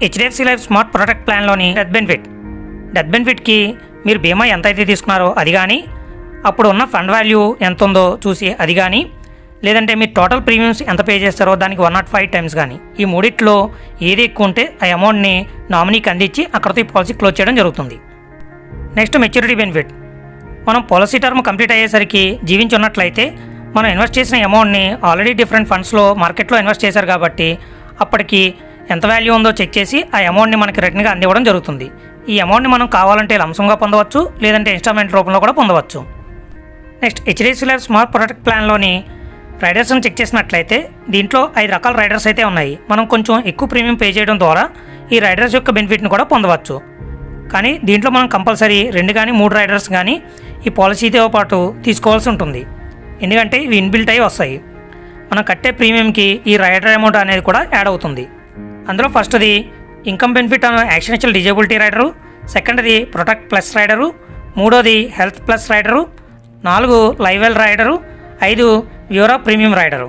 HDFC life smart protect ప్లాన్లోని death బెనిఫిట్కి మీరు బీమా ఎంత అయితే తీసుకున్నారో అది కానీ, అప్పుడు ఉన్న ఫండ్ వాల్యూ ఎంత ఉందో చూసి అది కానీ, లేదంటే మీరు టోటల్ ప్రీమియమ్స్ ఎంత పే చేస్తారో దానికి 105 టైమ్స్ కానీ, ఈ మూడిట్లో ఏది ఎక్కువ ఉంటే ఆ అమౌంట్ని నామినీకి అందించి అక్కడితో ఈ పాలసీ క్లోజ్ చేయడం జరుగుతుంది. Next maturity benefit. మనం పాలసీ టర్మ్ కంప్లీట్ అయ్యేసరికి జీవించి ఉన్నట్లయితే మనం ఇన్వెస్ట్ చేసిన అమౌంట్ని ఆల్రెడీ డిఫరెంట్ ఫండ్స్లో మార్కెట్లో ఇన్వెస్ట్ చేశారు కాబట్టి అప్పటికి ఎంత వాల్యూ ఉందో చెక్ చేసి ఆ అమౌంట్ని మనకి రిటర్న్గా అందివ్వడం జరుగుతుంది. ఈ అమౌంట్ని మనం కావాలంటే లంసంగా పొందవచ్చు, లేదంటే ఇన్స్టాల్మెంట్ రూపంలో కూడా పొందవచ్చు. Next HDFC life smart protect ప్లాన్లోని రైడర్స్ని చెక్ చేసినట్లయితే దీంట్లో 5 రకాల రైడర్స్ అయితే ఉన్నాయి. మనం కొంచెం ఎక్కువ ప్రీమియం పే చేయడం ద్వారా ఈ రైడర్స్ యొక్క బెనిఫిట్ని కూడా పొందవచ్చు. కానీ దీంట్లో మనం కంపల్సరీ 2 కానీ 3 రైడర్స్ కానీ ఈ పాలసీతో పాటు తీసుకోవాల్సి ఉంటుంది. ఎందుకంటే ఇవి ఇన్బిల్ట్ అయి వస్తాయి. మనం కట్టే ప్రీమియంకి ఈ రైడర్ అమౌంట్ అనేది కూడా యాడ్ అవుతుంది. అందులో ఫస్ట్ది ఇన్కమ్ బెనిఫిట్ అనే యాక్సిడెంషియల్ డిజేబిలిటీ రైడరు, సెకండ్ది ప్రొటెక్ట్ ప్లస్ రైడరు, మూడోది health plus rider, 4 live well rider, 5 వ్యూరా ప్రీమియం రైడరు.